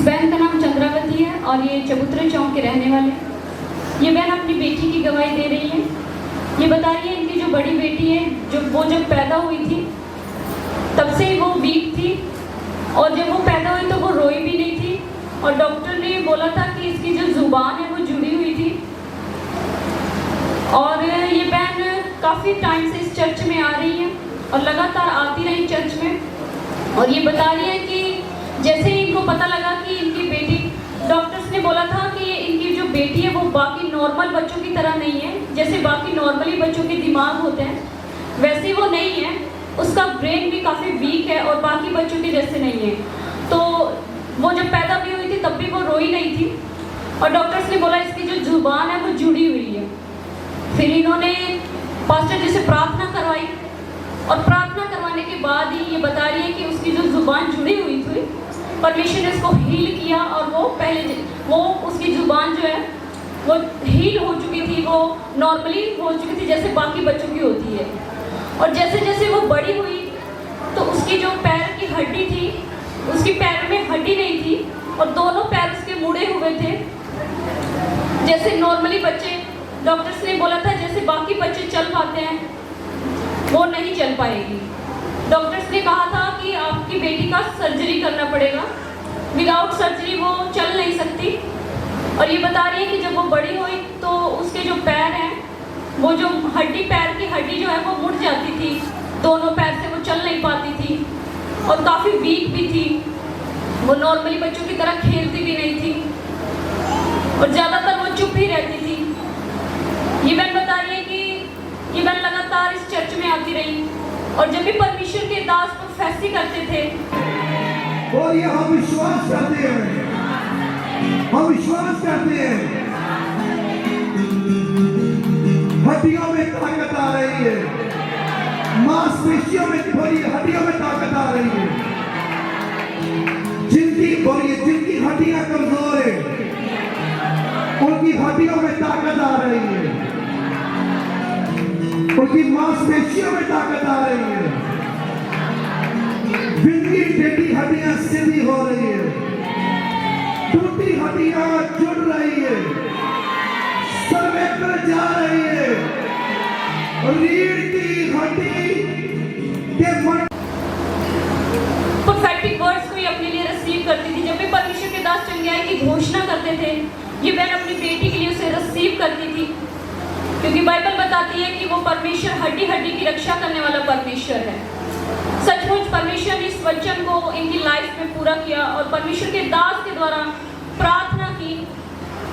बहन का नाम चंद्रावती है और ये चबूतरे चौक के रहने वाले। ये बहन अपनी बेटी की गवाही दे रही है। ये बता रही है इनकी जो बड़ी बेटी है जब पैदा हुई थी तब से ही वो वीक थी और जब वो पैदा हुई तो वो रोई भी नहीं थी और डॉक्टर ने बोला था कि इसकी जो जुबान है वो जुड़ी हुई थी। और ये बहन काफ़ी टाइम से इस चर्च में आ रही है और लगातार आती रही चर्च में। और ये बता रही है कि जैसे ही इनको पता लगा कि इनकी बेटी, डॉक्टर्स ने बोला था कि इनकी जो बेटी है वो बाकी नॉर्मल बच्चों की तरह नहीं है, जैसे बाकी नॉर्मली बच्चों के दिमाग होते हैं वैसे वो नहीं है, उसका ब्रेन भी काफ़ी वीक है और बाकी बच्चों के जैसे नहीं है। तो वो जब पैदा भी हुई थी तब भी वो रोई नहीं थी और डॉक्टर्स ने बोला इसकी जो जुबान है वो जुड़ी हुई है। फिर इन्होंने पास्टर जी से प्रार्थना करवाई और प्रार्थना करवाने के बाद ही ये बता रही है कि उसकी जो जुबान जुड़ी हुई थी परमेश्वर ने उसको हील किया और वो उसकी जुबान जो है वो हील हो चुकी थी, वो नॉर्मली हो चुकी थी जैसे बाकी बच्चों की होती है। और जैसे जैसे वो बड़ी हुई तो उसकी जो पैर की हड्डी थी, उसकी पैर में हड्डी नहीं थी और दोनों पैर उसके मुड़े हुए थे जैसे नॉर्मली बच्चे, डॉक्टर्स ने बोला था जैसे बाकी बच्चे चल पाते हैं वो नहीं चल पाएगी। डॉक्टर्स ने कहा था कि आपकी बेटी का सर्जरी करना पड़ेगा, विदाउट सर्जरी वो चल नहीं सकती। और ये बता रही है कि जब वो बड़ी हुई तो उसके जो पैर हैं वो जो हड्डी, पैर की हड्डी जो है वो मुड़ जाती थी, दोनों पैर से वो चल नहीं पाती थी और काफ़ी वीक भी थी, वो नॉर्मली बच्चों की तरह खेलती भी नहीं थी और ज़्यादातर वो चुप ही रहती थी। ये बहन बता रही है कि ये बहन लगातार इस चर्च में आती रही और जब भी परमेश्वर के दास प्रोफेसी करते थे और ये हम विश्वास करते हैं, हम विश्वास करते हैं हड्डियों में ताकत आ रही है, मांसपेशियों में थोड़ी हड्डियों में ताकत आ रही है, जिनकी हड्डियां कमजोर है उनकी हड्डियों में ताकत आ रही है, उनकी मांसपेशियों में ताकत आ रही है, जिनकी टेढ़ी हड्डियां सीधी हो रही है, टूटी हड्डियां जुड़ रही है, सर्वैक्टर जा रही है, रीढ़ की हड्डी के प्रोफेटिक वर्ड्स को ही अपने लिए रिसीव करती थी। जब भी परमेश्वर के दास चंगाई की घोषणा करते थे ये बहन अपनी बेटी के लिए उसे रिसीव करती थी, क्योंकि बाइबल बताती है कि वो परमेश्वर हड्डी हड्डी की रक्षा करने वाला परमेश्वर है। सचमुच परमेश्वर ने इस वचन को इनकी लाइफ में पूरा किया और परमेश्वर के दास के द्वारा प्रार्थना की।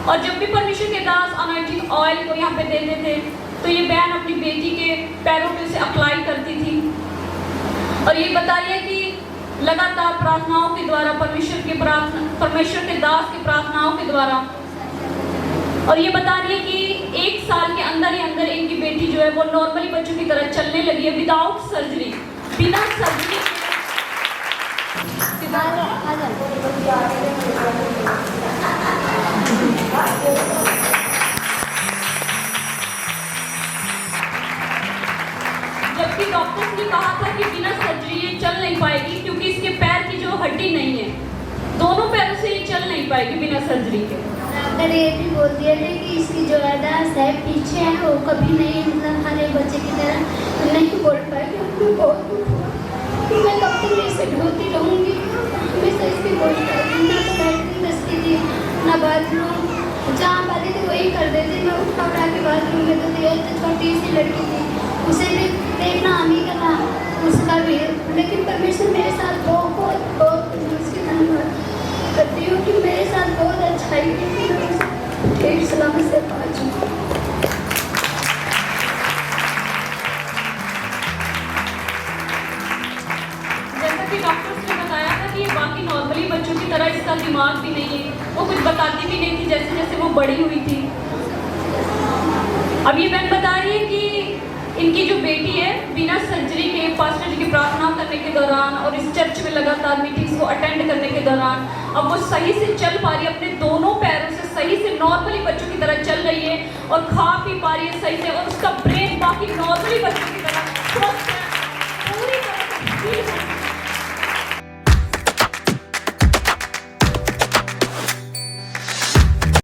और जब भी परमेश्वर के दास अनॉइंटिंग ऑयल को यहाँ पे देते थे तो ये बहन अपनी बेटी के पैरों पे उसे अप्लाई करती थी। और ये बता रही है कि लगातार प्रार्थनाओं के द्वारा परमेश्वर के दास की प्रार्थनाओं के द्वारा, और ये बता रही है कि 1 साल के अंदर ही अंदर इनकी बेटी जो है वो नॉर्मली बच्चों की तरह चलने लगी है, विदाउट सर्जरी, बिना सर्जरी। जबकि डॉक्टर्स ने कहा था कि बिना सर्जरी ये चल नहीं पाएगी क्योंकि इसके पैर की जो हड्डी नहीं है, दोनों पैरों से ये चल नहीं पाएगी बिना सर्जरी के। डॉक्टर ये भी बोल दिया था कि इसकी जो अदास है पीछे है वो कभी नहीं, मतलब हर एक बच्चे की तरह नहीं बोल पाएगी। मैं कब तक इसे ढोती रहूँगी, हमेशा इसकी कोशिश करती, ना तो बैठती बसती थी ना बाथरूम, जहाँ पाती थी वही कर देती। मैं उठा उठा के बाथरूम में तो छोटी सी लड़की थी उसे भी देखना हमी का था, उसका भी। लेकिन परमेश्वर मेरे साथ बहुत बहुत उसके धन्यवाद करती हूँ कि मेरे साथ बहुत अच्छाई की, ठीक सलामत से पाचू। जैसा कि डॉक्टर्स ने बताया था कि ये बाकी नॉर्मली बच्चों की तरह इसका दिमाग भी नहीं है, वो कुछ बताती भी नहीं थी जैसे जैसे वो बड़ी हुई थी। अब ये बहन बता रही है कि इनकी जो बेटी है बिना सर्जरी के पास्टर जी की प्रार्थना करने के दौरान और इस चर्च में लगातार मीटिंग्स को अटेंड करने के दौरान अब वो सही से चल पा रही है, अपने दोनों पैरों से सही से नॉर्मली बच्चों की तरह चल रही है और खा पी पा रही है सही से, और उसका ब्रेन बाकी नॉर्मली बच्चों की तरह